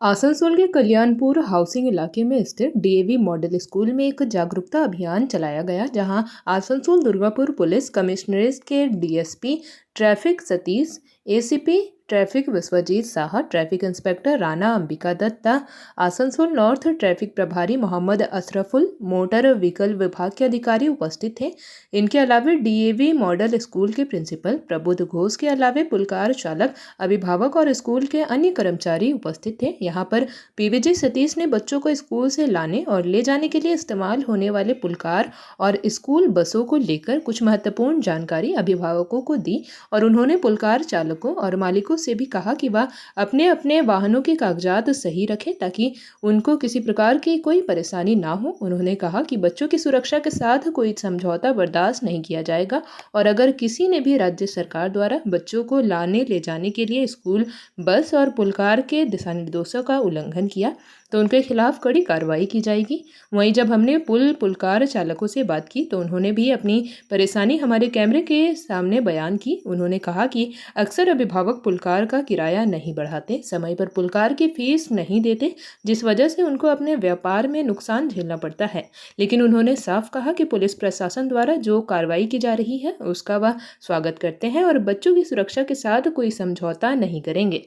आसनसोल के कल्याणपुर हाउसिंग इलाके में स्थित डीएवी मॉडल स्कूल में एक जागरूकता अभियान चलाया गया, जहां आसनसोल दुर्गापुर पुलिस कमिश्नरेट के DSP traffic Satish, ACP traffic Vishwajit Saha, traffic inspector Rana Ambika Dutta, Asansol north traffic प्रभारी मोहम्मद अशरफुल, मोटर व्हीकल विभाग के अधिकारी उपस्थित थे। इनके अलावे डीएवी मॉडल स्कूल के प्रिंसिपल प्रबुद्ध घोष के अलावे पुलकार चालक, अभिभावक और स्कूल के अन्य कर्मचारी उपस्थित थे। यहाँ पर पीवीजी सतीश ने बच्चों को स्कूल से लाने और ले जाने के लिए इस्तेमाल होने वाले पुलकार और स्कूल बसों को लेकर कुछ महत्वपूर्ण जानकारी अभिभावकों को दी और उन्होंने पुलकार चालकों और मालिकों से भी कहा कि वह अपने अपने वाहनों के कागजात सही रखें ताकि उनको किसी प्रकार की कोई परेशानी ना हो। उन्होंने कहा कि बच्चों की सुरक्षा के साथ कोई समझौता बर्दाश्त नहीं किया जाएगा और अगर किसी ने भी राज्य सरकार द्वारा बच्चों को लाने ले जाने के लिए स्कूल बस और पुलकार के दिशा निर्देशों का उल्लंघन किया तो उनके खिलाफ कड़ी कार्रवाई की जाएगी। वहीं जब हमने पुलकार चालकों से बात की तो उन्होंने भी अपनी परेशानी हमारे कैमरे के सामने बयान की। उन्होंने कहा कि अक्सर अभिभावक पुलकार का किराया नहीं बढ़ाते, समय पर पुलकार की फीस नहीं देते, जिस वजह से उनको अपने व्यापार में नुकसान झेलना पड़ता है। लेकिन उन्होंने साफ कहा कि पुलिस प्रशासन द्वारा जो कार्रवाई की जा रही है उसका वह स्वागत करते हैं और बच्चों की सुरक्षा के साथ कोई समझौता नहीं करेंगे।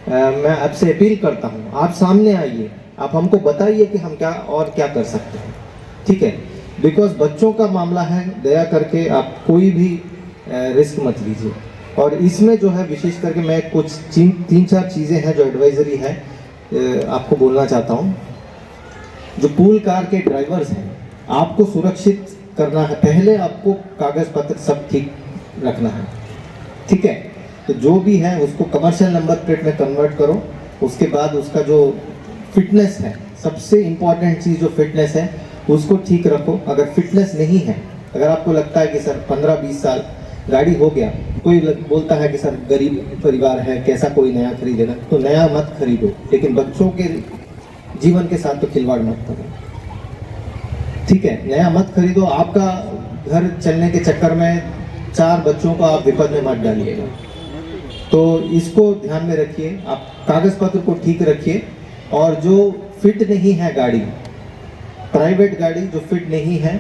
मैं आपसे अपील करता हूँ, आप सामने आइए, आप हमको बताइए कि हम क्या कर सकते हैं, ठीक है। बिकॉज बच्चों का मामला है, दया करके आप कोई भी रिस्क मत लीजिए। और इसमें जो है विशेष करके मैं कुछ 3-4 चीज़ें हैं जो एडवाइजरी है आपको बोलना चाहता हूँ। जो पूल कार के ड्राइवर्स हैं, आपको सुरक्षित करना है, पहले आपको कागज पत्र सब ठीक रखना है, ठीक है। तो जो भी है उसको कमर्शियल नंबर प्लेट में कन्वर्ट करो। उसके बाद उसका जो फिटनेस है, सबसे इम्पॉर्टेंट चीज़ जो फिटनेस है उसको ठीक रखो। अगर फिटनेस नहीं है, अगर आपको लगता है कि सर 15-20 साल गाड़ी हो गया, कोई बोलता है कि सर गरीब परिवार है, कैसा कोई नया खरीदेगा, तो नया मत खरीदो, लेकिन बच्चों के जीवन के साथ तो खिलवाड़ मत करो, ठीक है। नया मत खरीदो, आपका घर चलने के चक्कर में 4 बच्चों को आप विपद में मत डालिएगा। तो इसको ध्यान में रखिए, आप कागज पत्र को ठीक रखिए। और जो फिट नहीं है गाड़ी, प्राइवेट गाड़ी जो फिट नहीं है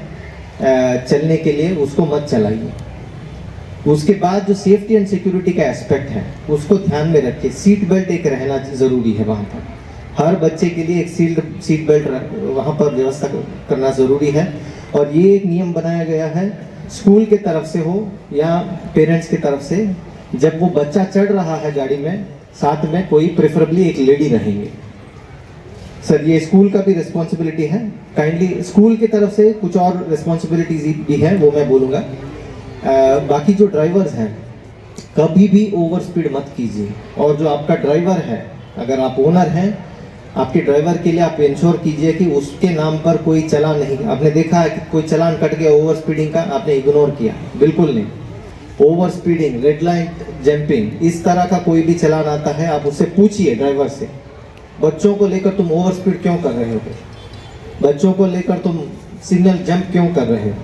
चलने के लिए, उसको मत चलाइए। उसके बाद जो सेफ्टी एंड सिक्योरिटी का एस्पेक्ट है उसको ध्यान में रखिए। सीट बेल्ट एक रहना ज़रूरी है, वहाँ पर हर बच्चे के लिए एक सीट बेल्ट वहाँ पर व्यवस्था करना ज़रूरी है। और ये एक नियम बनाया गया है स्कूल के तरफ से हो या पेरेंट्स की तरफ से, जब वो बच्चा चढ़ रहा है गाड़ी में, साथ में कोई प्रेफरेबली एक लेडी रहेंगे। सर ये स्कूल का भी रिस्पॉन्सिबिलिटी है, काइंडली स्कूल की तरफ से कुछ और रिस्पॉन्सिबिलिटीज भी है, वो मैं बोलूँगा। बाकी जो ड्राइवर्स हैं, कभी भी ओवर स्पीड मत कीजिए। और जो आपका ड्राइवर है, अगर आप ओनर हैं, आपके ड्राइवर के लिए आप इंश्योर कीजिए कि उसके नाम पर कोई चालान नहीं। आपने देखा है कि कोई चालान कट गया ओवर स्पीडिंग का, आपने इग्नोर किया, बिल्कुल नहीं। Over speeding, red light jumping, इस तरह का कोई भी चालान आता है, आप उससे पूछिए ड्राइवर से, बच्चों को लेकर तुम ओवर स्पीड क्यों कर रहे हो, बच्चों को लेकर तुम सिग्नल जंप क्यों कर रहे हो।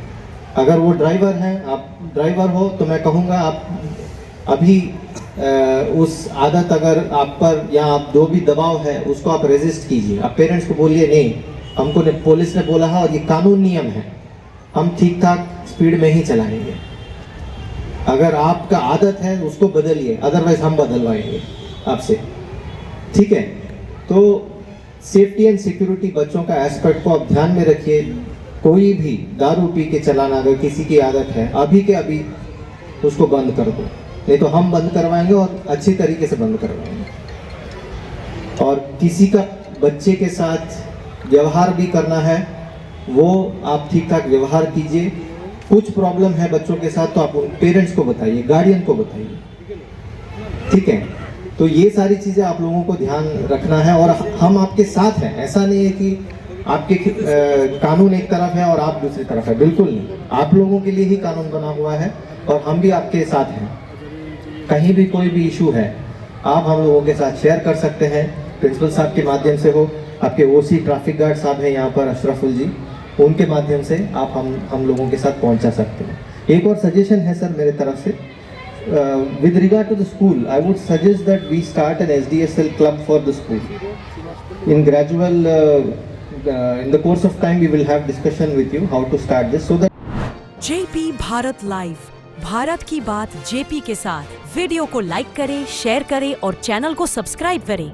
अगर वो ड्राइवर हैं, आप ड्राइवर हो, तो मैं कहूँगा आप अभी उस आदत अगर आप पर या आप जो भी दबाव है उसको आप रेजिस्ट कीजिए। आप पेरेंट्स को बोलिए नहीं, हमको पुलिस ने बोला है और ये कानून नियम है, हम ठीक ठाक स्पीड में ही चलाएंगे। अगर आपका आदत है उसको बदलिए, अदरवाइज हम बदलवाएंगे आपसे, ठीक है। तो सेफ्टी एंड सिक्योरिटी बच्चों का एस्पेक्ट को आप ध्यान में रखिए। कोई भी दारू पी के चलाना, अगर किसी की आदत है, अभी के अभी उसको बंद कर दो, नहीं तो हम बंद करवाएंगे और अच्छी तरीके से बंद करवाएंगे। और किसी का बच्चे के साथ व्यवहार भी करना है, वो आप ठीक ठाक व्यवहार कीजिए। कुछ प्रॉब्लम है बच्चों के साथ तो आप पेरेंट्स को बताइए, गार्डियन को बताइए, ठीक है। तो ये सारी चीज़ें आप लोगों को ध्यान रखना है और हम आपके साथ हैं। ऐसा नहीं है कि आपके कानून एक तरफ है और आप दूसरी तरफ है, बिल्कुल नहीं। आप लोगों के लिए ही कानून बना हुआ है और हम भी आपके साथ हैं। कहीं भी कोई भी इशू है, आप हम लोगों के साथ शेयर कर सकते हैं, प्रिंसिपल साहब के माध्यम से हो, आपके ओसी ट्रैफिक गार्ड साहब हैं यहाँ पर अशरफुल जी, उनके माध्यम से आप हम लोगों के साथ पहुंचा सकते हैं। एक और सजेशन है सर मेरे तरफ से, with regard to the school, I would suggest that we start an SDSL club for the school. In in the course of time, we will have discussion with you how to start this so that JP Bharat live, Bharat की बात JP के साथ। Video को like करें, share करें और channel को subscribe करें।